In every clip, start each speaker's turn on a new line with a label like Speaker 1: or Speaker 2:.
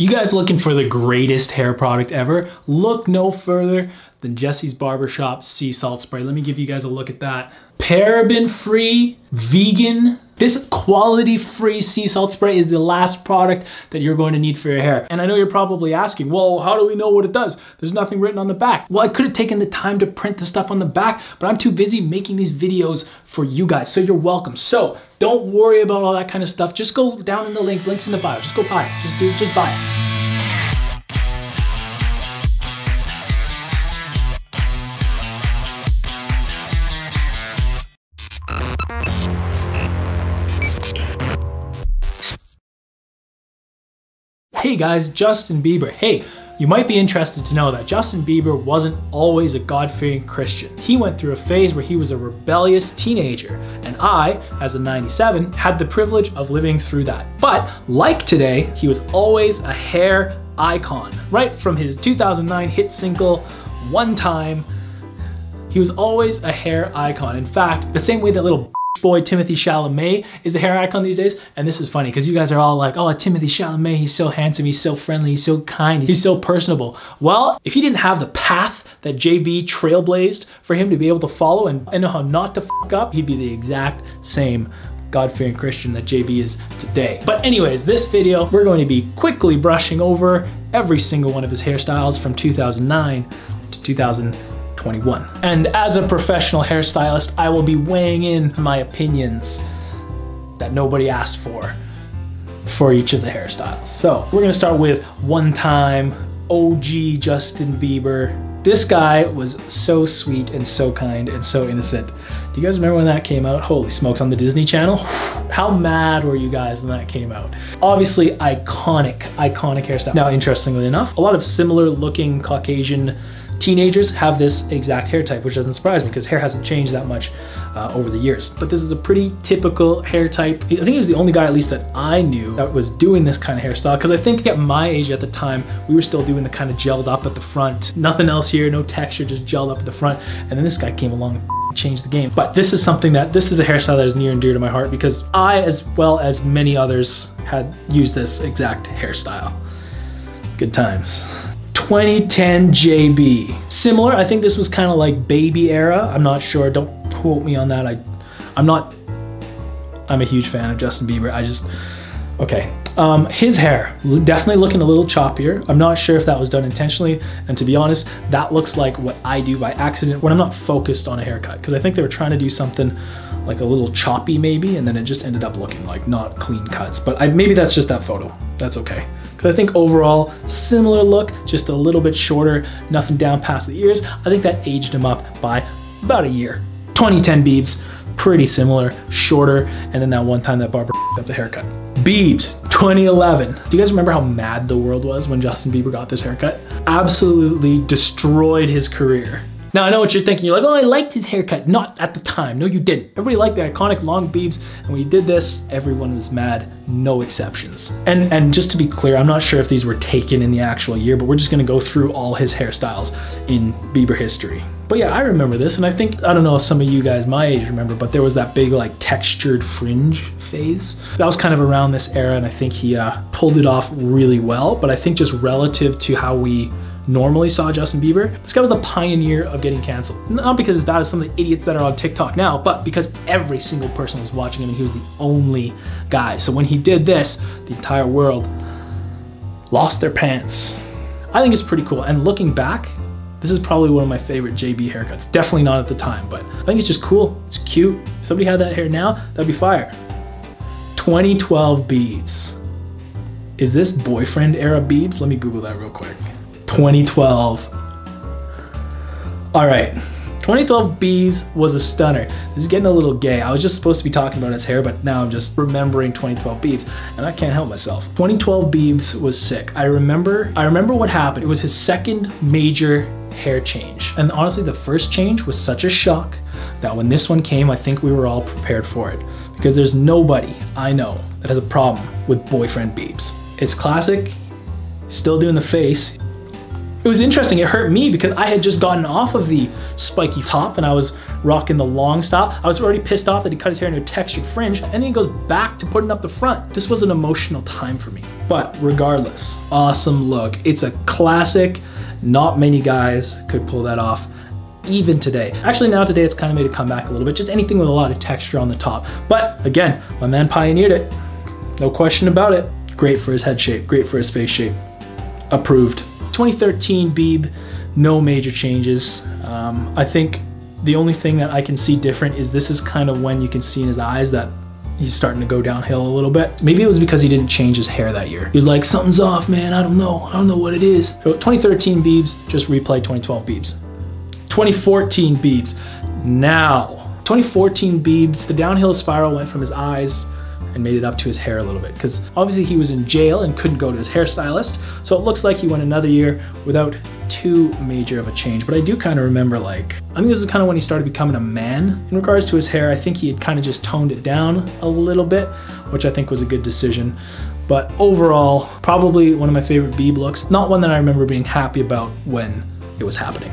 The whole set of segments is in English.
Speaker 1: You guys looking for the greatest hair product ever? Look no further than Jesse's Barbershop Sea Salt Spray. Let me give you guys a look at that. Paraben-free, vegan. This quality-free sea salt spray is the last product that you're going to need for your hair. And I know you're probably asking, well, how do we know what it does? There's nothing written on the back. Well, I could have taken the time to print the stuff on the back, but I'm too busy making these videos for you guys, so you're welcome. So don't worry about all that kind of stuff. Just go down in the link's in the bio. Just go buy it. Just buy it. Hey guys, Justin Bieber. Hey, you might be interested to know that Justin Bieber wasn't always a God-fearing Christian. He went through a phase where he was a rebellious teenager, and I, as a 97, had the privilege of living through that. But like today, he was always a hair icon. Right from his 2009 hit single, One Time, he was always a hair icon. In fact, the same way that little boy Timothy Chalamet is the hair icon these days. And this is funny because you guys are all like, oh, Timothy Chalamet, he's so handsome, he's so friendly, he's so kind, he's so personable. Well, if he didn't have the path that JB trailblazed for him to be able to follow and know how not to fuck up, he'd be the exact same God-fearing Christian that JB is today. But anyways, this video, we're going to be quickly brushing over every single one of his hairstyles from 2009 to 2021. And as a professional hairstylist, I will be weighing in my opinions that nobody asked for each of the hairstyles. So we're gonna start with One Time, OG Justin Bieber. This guy was so sweet and so kind and so innocent. Do you guys remember when that came out? Holy smokes, on the Disney Channel? How mad were you guys when that came out? Obviously, iconic hairstyle. Now, interestingly enough, a lot of similar looking Caucasian teenagers have this exact hair type, which doesn't surprise me because hair hasn't changed that much over the years. But this is a pretty typical hair type. I think he was the only guy, at least that I knew, that was doing this kind of hairstyle, because I think at my age at the time, we were still doing the kind of gelled up at the front. Nothing else here, no texture, just gelled up at the front. And then this guy came along and changed the game. But this is something this is a hairstyle that is near and dear to my heart because I, as well as many others, had used this exact hairstyle. Good times. 2010 JB. Similar, I think this was kind of like baby era. I'm not sure, don't quote me on that. I'm a huge fan of Justin Bieber. Okay. His hair, definitely looking a little choppier. I'm not sure if that was done intentionally. And to be honest, that looks like what I do by accident when I'm not focused on a haircut. Because I think they were trying to do something like a little choppy maybe, and then it just ended up looking like not clean cuts. But maybe that's just that photo. That's okay. Because I think overall, similar look, just a little bit shorter, nothing down past the ears. I think that aged him up by about a year. 2010 Biebs, pretty similar, shorter, and then that one time that barber up the haircut. Biebs, 2011. Do you guys remember how mad the world was when Justin Bieber got this haircut? Absolutely destroyed his career. Now I know what you're thinking, you're like, oh, I liked his haircut. Not at the time, no you didn't. Everybody liked the iconic long Biebs, and when you did this, everyone was mad, no exceptions. And just to be clear, I'm not sure if these were taken in the actual year, but we're just gonna go through all his hairstyles in Bieber history. But yeah, I remember this, and I don't know if some of you guys my age remember, but there was that big like textured fringe phase. That was kind of around this era, and I think he pulled it off really well, but I think just relative to how we normally saw Justin Bieber, this guy was the pioneer of getting canceled. Not because as bad as some of the idiots that are on TikTok now, but because every single person was watching him and he was the only guy. So when he did this, the entire world lost their pants. I think it's pretty cool. And looking back, this is probably one of my favorite JB haircuts. Definitely not at the time, but I think it's just cool. It's cute. If somebody had that hair now, that'd be fire. 2012 Biebs. Is this boyfriend era Biebs? Let me Google that real quick. 2012. All right, 2012 Biebs was a stunner. This is getting a little gay. I was just supposed to be talking about his hair, but now I'm just remembering 2012 Biebs, and I can't help myself. 2012 Biebs was sick. I remember what happened. It was his second major hair change. And honestly, the first change was such a shock that when this one came, I think we were all prepared for it. Because there's nobody I know that has a problem with boyfriend Biebs. It's classic, still doing the face. It was interesting, it hurt me because I had just gotten off of the spiky top and I was rocking the long style. I was already pissed off that he cut his hair into a textured fringe, and then he goes back to putting up the front. This was an emotional time for me. But regardless, awesome look. It's a classic. Not many guys could pull that off, even today. Actually, now today it's kind of made a comeback a little bit, just anything with a lot of texture on the top. But again, my man pioneered it. No question about it. Great for his head shape, great for his face shape. Approved. 2013 Bieb, no major changes. I think the only thing that I can see different is this is kind of when you can see in his eyes that he's starting to go downhill a little bit. Maybe it was because he didn't change his hair that year. He was like, something's off, man, I don't know what it is. So 2013 Biebs, just replay 2012 Biebs. 2014 Biebs, now. 2014 Biebs, the downhill spiral went from his eyes and made it up to his hair a little bit, because obviously he was in jail and couldn't go to his hairstylist, so it looks like he went another year without too major of a change. But I do kind of remember, like, I think this is kind of when he started becoming a man. In regards to his hair, I think he had kind of just toned it down a little bit, which I think was a good decision. But overall, probably one of my favorite Bieb looks, not one that I remember being happy about when it was happening.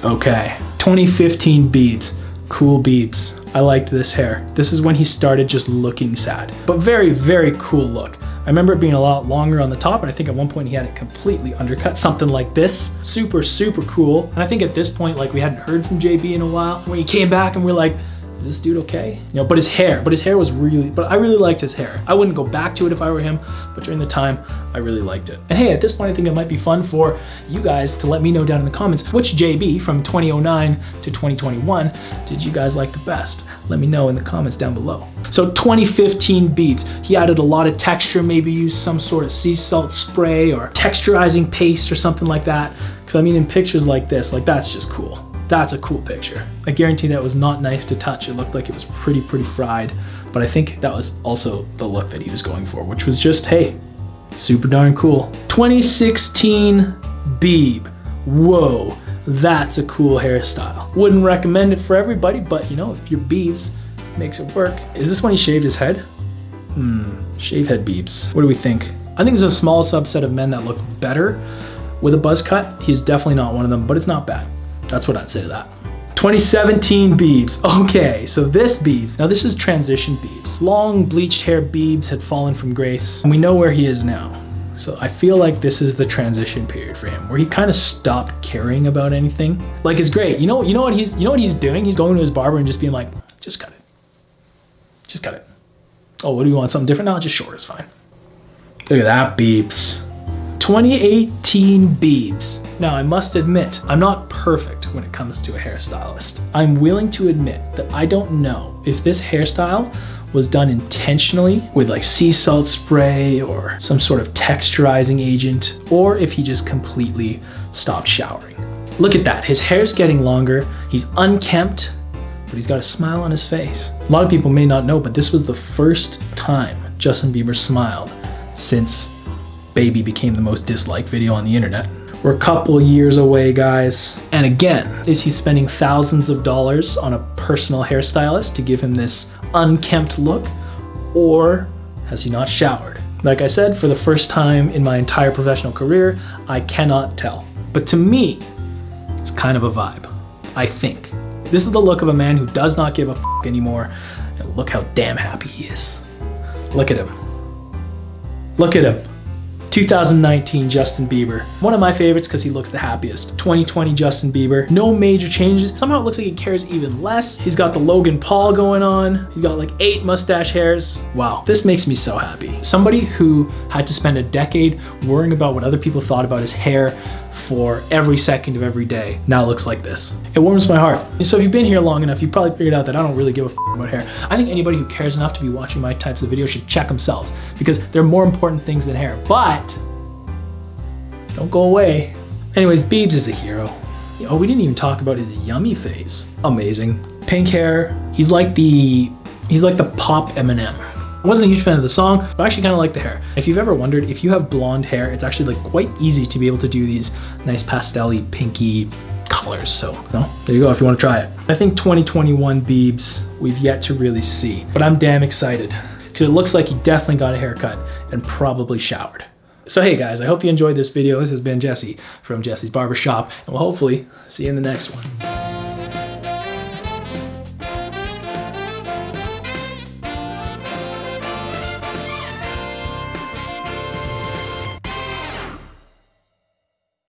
Speaker 1: Okay, 2015 Biebs, cool Biebs. I liked this hair. This is when he started just looking sad, but very, very cool look. I remember it being a lot longer on the top, and I think at one point he had it completely undercut, something like this. Super, super cool. And I think at this point, like, we hadn't heard from JB in a while. When he came back and we're like, is this dude okay? You know, but his hair was really, I really liked his hair. I wouldn't go back to it if I were him, but during the time, I really liked it. And hey, at this point, I think it might be fun for you guys to let me know down in the comments, which JB from 2009 to 2021 did you guys like the best? Let me know in the comments down below. So 2015 Biebs, he added a lot of texture, maybe used some sort of sea salt spray or texturizing paste or something like that. Because I mean, in pictures like this, like, that's just cool. That's a cool picture. I guarantee that was not nice to touch. It looked like it was pretty fried, but I think that was also the look that he was going for, which was just, hey, super darn cool. 2016 Bieb, whoa, that's a cool hairstyle. Wouldn't recommend it for everybody, but you know, if you're Biebs, makes it work. Is this when he shaved his head? Shave head Biebs. What do we think? I think there's a small subset of men that look better with a buzz cut. He's definitely not one of them, but it's not bad. That's what I'd say to that. 2017 Biebs. Okay, so this Biebs, now this is transition Biebs. Long bleached hair Biebs had fallen from grace, and we know where he is now. So I feel like this is the transition period for him, where he kind of stopped caring about anything. Like, it's great. You know what he's doing? He's going to his barber and just being like, just cut it. Just cut it. Oh, what do you want? Something different? No, just short is fine. Look at that Biebs. 2018 Biebs. Now, I must admit, I'm not perfect when it comes to a hairstylist. I'm willing to admit that I don't know if this hairstyle was done intentionally with like sea salt spray or some sort of texturizing agent, or if he just completely stopped showering. Look at that, his hair's getting longer, he's unkempt, but he's got a smile on his face. A lot of people may not know, but this was the first time Justin Bieber smiled since Baby became the most disliked video on the internet. We're a couple years away, guys. And again, is he spending thousands of dollars on a personal hairstylist to give him this unkempt look? Or has he not showered? Like I said, for the first time in my entire professional career, I cannot tell. But to me, it's kind of a vibe, I think. This is the look of a man who does not give a f anymore. And look how damn happy he is. Look at him. Look at him. 2019 Justin Bieber. One of my favorites because he looks the happiest. 2020 Justin Bieber. No major changes. Somehow it looks like he cares even less. He's got the Logan Paul going on. He's got like 8 mustache hairs. Wow, this makes me so happy. Somebody who had to spend a decade worrying about what other people thought about his hair for every second of every day now looks like this. It warms my heart. So if you've been here long enough, you probably figured out that I don't really give a f about hair. I think anybody who cares enough to be watching my types of videos should check themselves, because there are more important things than hair. But don't go away. Anyways, Biebs is a hero. Oh, we didn't even talk about his yummy phase. Amazing. Pink hair. He's like the pop Eminem. I wasn't a huge fan of the song, but I actually kind of like the hair. If you've ever wondered, if you have blonde hair, it's actually like quite easy to be able to do these nice pastel-y, pinky colors. So, no, there you go if you want to try it. I think 2021 Biebs, we've yet to really see, but I'm damn excited because it looks like he definitely got a haircut and probably showered. So hey guys, I hope you enjoyed this video. This has been Jesse from Jesse's Barbershop, and we'll hopefully see you in the next one.